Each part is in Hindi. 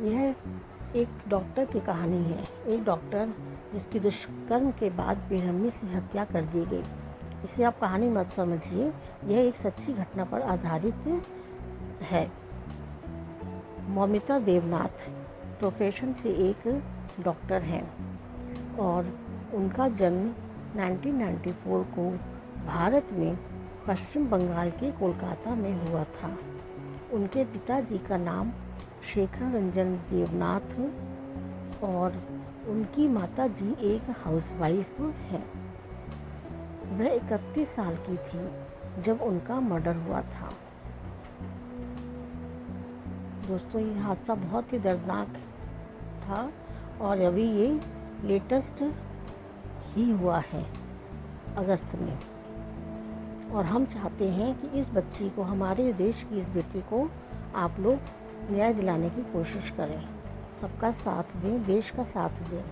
यह एक डॉक्टर की कहानी है। एक डॉक्टर जिसकी दुष्कर्म के बाद बेरहमी से हत्या कर दी गई। इसे आप कहानी मत समझिए, यह एक सच्ची घटना पर आधारित है। मौमिता देवनाथ प्रोफेशन से एक डॉक्टर हैं और उनका जन्म 1994 को भारत में पश्चिम बंगाल के कोलकाता में हुआ था। उनके पिताजी का नाम शेखर रंजन देवनाथ और उनकी माताजी एक हाउसवाइफ है। वह 31 साल की थी जब उनका मर्डर हुआ था। दोस्तों, ये हादसा बहुत ही दर्दनाक था और अभी ये लेटेस्ट ही हुआ है अगस्त में। और हम चाहते हैं कि इस बच्ची को, हमारे देश की इस बेटी को आप लोग न्याय दिलाने की कोशिश करें, सबका साथ दें, देश का साथ दें।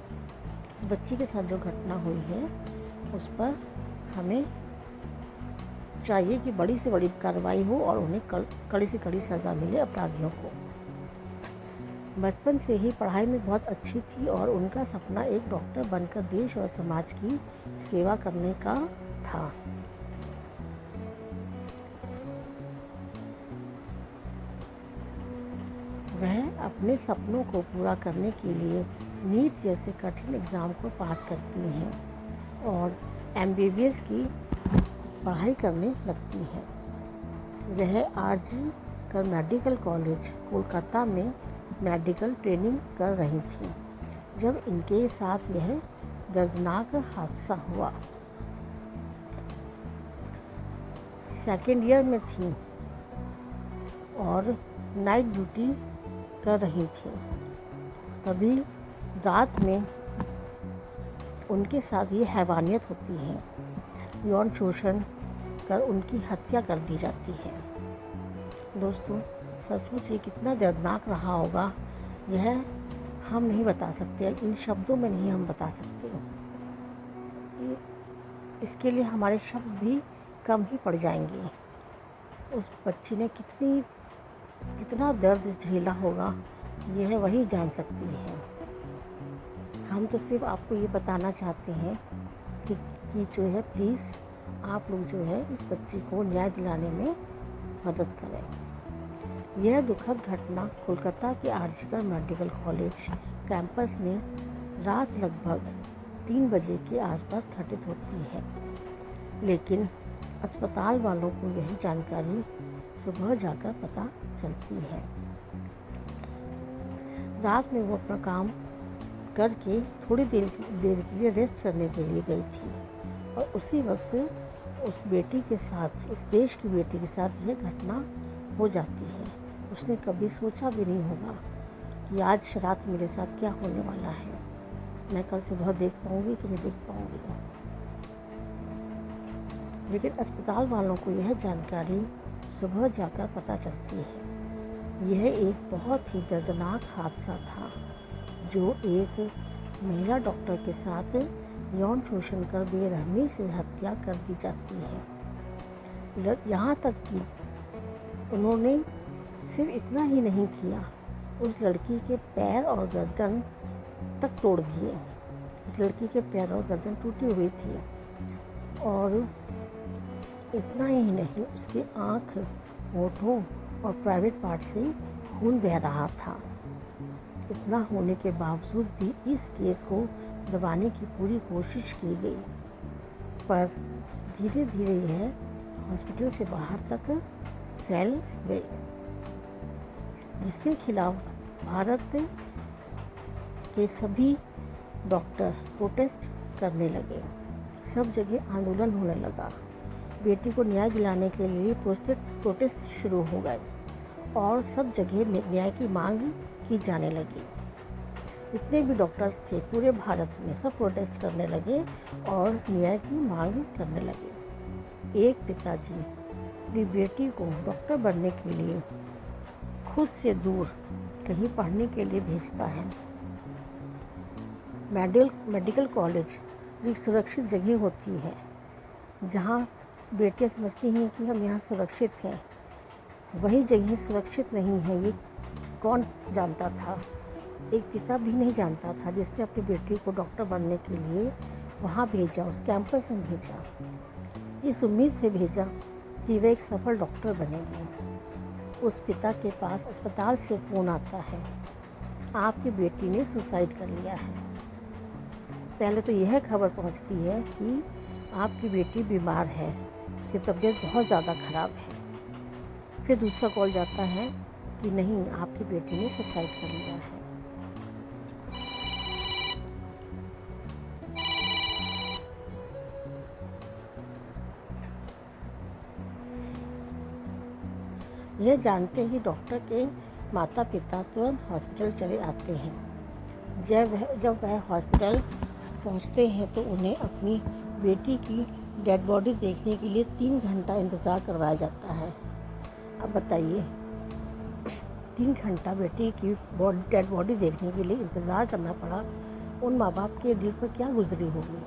इस बच्ची के साथ जो घटना हुई है उस पर हमें चाहिए कि बड़ी से बड़ी कार्रवाई हो और उन्हें कड़ी से कड़ी सज़ा मिले अपराधियों को। बचपन से ही पढ़ाई में बहुत अच्छी थी और उनका सपना एक डॉक्टर बनकर देश और समाज की सेवा करने का था। वह अपने सपनों को पूरा करने के लिए नीट जैसे कठिन एग्ज़ाम को पास करती हैं और MBBS की पढ़ाई करने लगती हैं। वह आरजी कर मेडिकल कॉलेज कोलकाता में मेडिकल ट्रेनिंग कर रही थी जब इनके साथ यह दर्दनाक हादसा हुआ। सेकेंड ईयर में थी और नाइट ड्यूटी कर रही थी। तभी रात में उनके साथ ये हैवानियत होती है, यौन शोषण कर उनकी हत्या कर दी जाती है। दोस्तों, सचमुच ये कितना दर्दनाक रहा होगा, यह हम नहीं बता सकते, इन शब्दों में नहीं हम बता सकते। इसके लिए हमारे शब्द भी कम ही पड़ जाएंगे। उस बच्ची ने कितना दर्द झेला होगा, यह वही जान सकती है। हम तो सिर्फ आपको ये बताना चाहते हैं कि जो है, प्लीज़ आप लोग जो है इस बच्ची को न्याय दिलाने में मदद करें। यह दुखद घटना कोलकाता के आरजी कर मेडिकल कॉलेज कैंपस में रात लगभग 3 बजे के आसपास घटित होती है, लेकिन अस्पताल वालों को यह जानकारी सुबह जाकर पता चलती है। रात में वो अपना काम करके थोड़ी देर के लिए रेस्ट करने के लिए गई थी और उसी वक्त उस बेटी के साथ, इस देश की बेटी के साथ यह घटना हो जाती है। उसने कभी सोचा भी नहीं होगा कि आज रात मेरे साथ क्या होने वाला है, मैं कल सुबह देख पाऊँगी कि नहीं देख पाऊँगी। लेकिन अस्पताल वालों को यह जानकारी सुबह जाकर पता चलती है। यह एक बहुत ही दर्दनाक हादसा था जो एक महिला डॉक्टर के साथ यौन शोषण कर बेरहमी से हत्या कर दी जाती है। यहाँ तक कि उन्होंने सिर्फ इतना ही नहीं किया, उस लड़की के पैर और गर्दन तक तोड़ दिए। उस लड़की के पैर और गर्दन टूटी हुई थी और इतना ही नहीं, उसकी आँख, होठों और प्राइवेट पार्ट से खून बह रहा था। इतना होने के बावजूद भी इस केस को दबाने की पूरी कोशिश की गई, पर धीरे धीरे यह हॉस्पिटल से बाहर तक फैल गई, जिसके खिलाफ भारत के सभी डॉक्टर प्रोटेस्ट करने लगे। सब जगह आंदोलन होने लगा। बेटी को न्याय दिलाने के लिए प्रोटेस्ट शुरू हो गए और सब जगह न्याय की मांग की जाने लगी। जितने भी डॉक्टर्स थे पूरे भारत में, सब प्रोटेस्ट करने लगे और न्याय की मांग करने लगे। एक पिताजी अपनी बेटी को डॉक्टर बनने के लिए खुद से दूर कहीं पढ़ने के लिए भेजता है। मेडिकल कॉलेज एक सुरक्षित जगह होती है जहाँ बेटियां समझती हैं कि हम यहाँ सुरक्षित हैं, वही जगह सुरक्षित नहीं है, ये कौन जानता था। एक पिता भी नहीं जानता था जिसने अपनी बेटी को डॉक्टर बनने के लिए वहाँ भेजा, उस कैंपस में भेजा, इस उम्मीद से भेजा कि वह एक सफल डॉक्टर बनेगी। उस पिता के पास अस्पताल से फ़ोन आता है, आपकी बेटी ने सुसाइड कर लिया है। पहले तो यह खबर पहुंचती है कि आपकी बेटी बीमार है, उसकी तबीयत बहुत ज़्यादा ख़राब है। फिर दूसरा कॉल जाता है कि नहीं, आपकी बेटी ने सुसाइड कर लिया है। यह जानते ही डॉक्टर के माता पिता तुरंत हॉस्पिटल चले आते हैं। जब वह हॉस्पिटल पहुंचते हैं तो उन्हें अपनी बेटी की डेड बॉडी देखने के लिए 3 घंटा इंतज़ार करवाया जाता है। अब बताइए, 3 घंटा बेटी की डेड बॉडी देखने के लिए इंतज़ार करना पड़ा, उन माँ बाप के दिल पर क्या गुजरी होगी,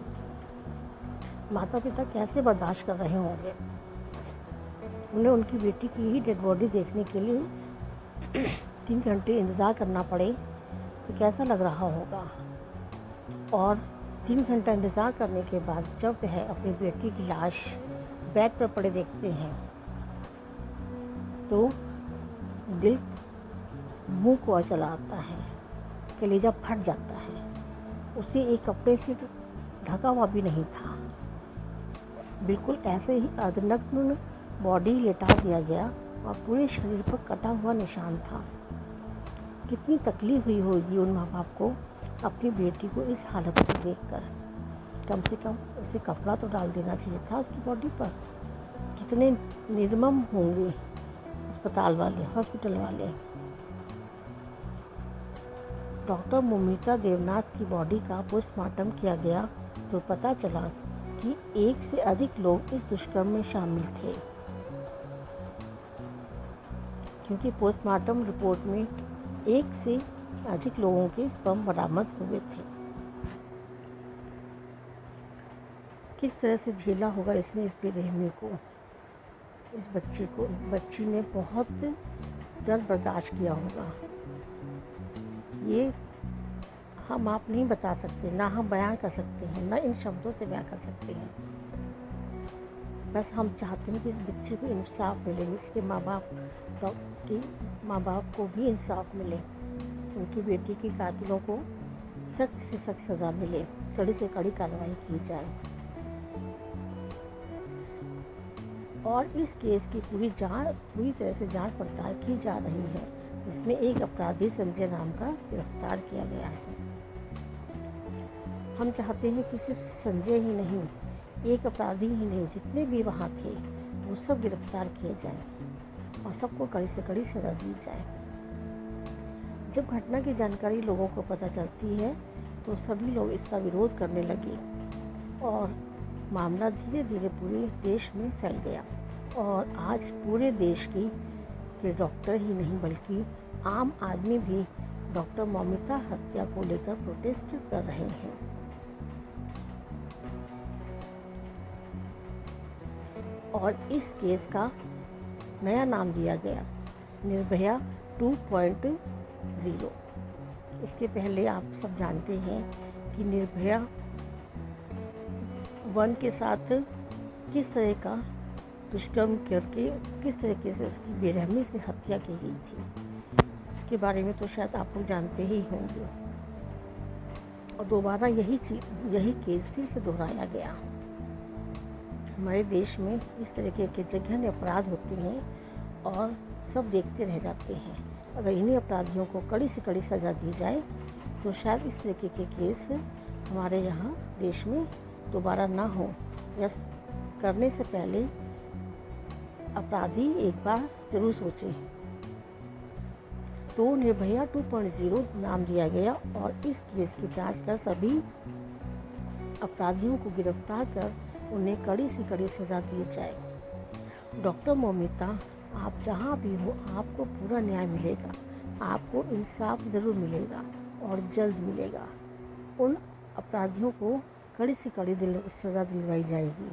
माता पिता कैसे बर्दाश्त कर रहे होंगे। उन्हें उनकी बेटी की ही डेड बॉडी देखने के लिए 3 घंटे इंतज़ार करना पड़े तो कैसा लग रहा होगा। और 3 घंटा इंतज़ार करने के बाद जब वह अपनी बेटी की लाश बेड पर पड़े देखते हैं तो दिल मुंह को चला आता है, कलेजा फट जाता है। उसे एक कपड़े से ढका हुआ भी नहीं था, बिल्कुल ऐसे ही अर्धनग्न बॉडी लेटा दिया गया और पूरे शरीर पर कटा हुआ निशान था। कितनी तकलीफ हुई होगी उन माँ बाप को अपनी बेटी को इस हालत में देखकर। कम से कम उसे कपड़ा तो डाल देना चाहिए था उसकी बॉडी पर। कितने निर्मम होंगे अस्पताल वाले, हॉस्पिटल वाले। डॉक्टर मोमिता देवनाथ की बॉडी का पोस्टमार्टम किया गया तो पता चला कि 1 से अधिक लोग इस दुष्कर्म में शामिल थे, क्योंकि पोस्टमार्टम रिपोर्ट में 1 से अधिक लोगों के स्पर्म बरामद हुए थे। किस तरह से झेला होगा इसने इस बेरहमी को, इस बच्ची ने बहुत दर्द बर्दाश्त किया होगा। ये हम आप नहीं बता सकते, ना हम बयान कर सकते हैं, ना इन शब्दों से बयान कर सकते हैं। बस हम चाहते हैं कि इस बच्चे को इंसाफ मिले, इसके माँ बाप को भी इंसाफ मिले, उनकी बेटी की कातिलों को सख्त से सख्त सज़ा मिले, कड़ी से कड़ी कार्रवाई की जाए। और इस केस की पूरी तरह से जांच पड़ताल की जा रही है। इसमें एक अपराधी संजय नाम का गिरफ्तार किया गया है। हम चाहते हैं कि सिर्फ संजय ही नहीं, एक अपराधी ही नहीं, जितने भी वहाँ थे वो सब गिरफ्तार किए जाएं और सबको कड़ी से कड़ी सज़ा दी जाए। जब घटना की जानकारी लोगों को पता चलती है तो सभी लोग इसका विरोध करने लगे और मामला धीरे धीरे पूरे देश में फैल गया। और आज पूरे देश के डॉक्टर ही नहीं बल्कि आम आदमी भी डॉक्टर मौमिता हत्या को लेकर प्रोटेस्ट कर रहे हैं। और इस केस का नया नाम दिया गया निर्भया 2.0। इसके पहले आप सब जानते हैं कि निर्भया 1 के साथ किस तरह का दुष्कर्म करके किस तरीके से उसकी बेरहमी से हत्या की गई थी, इसके बारे में तो शायद आप लोग जानते ही होंगे। और दोबारा यही केस फिर से दोहराया गया। हमारे देश में इस तरीके के जघन्य अपराध होते हैं और सब देखते रह जाते हैं। अगर इन्हीं अपराधियों को कड़ी से कड़ी सज़ा दी जाए तो शायद इस तरीके के केस हमारे यहाँ देश में दोबारा ना हो, या करने से पहले अपराधी एक बार जरूर सोचे। तो निर्भया 2.0 नाम दिया गया और इस केस की जांच कर सभी अपराधियों को गिरफ्तार कर उन्हें कड़ी से कड़ी सज़ा दी जाए। डॉक्टर मौमिता, आप जहाँ भी हो आपको पूरा न्याय मिलेगा, आपको इंसाफ ज़रूर मिलेगा और जल्द मिलेगा। उन अपराधियों को कड़ी से कड़ी सज़ा दिलवाई जाएगी।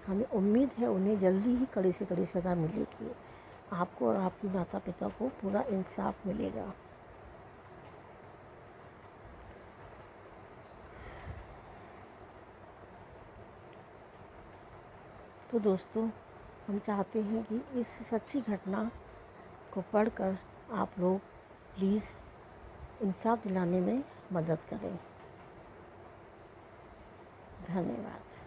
हमें उम्मीद है उन्हें जल्दी ही कड़ी से कड़ी सज़ा मिलेगी। आपको और आपकी माता पिता को पूरा इंसाफ मिलेगा। तो दोस्तों, हम चाहते हैं कि इस सच्ची घटना को पढ़कर आप लोग प्लीज़ इंसाफ दिलाने में मदद करें। धन्यवाद।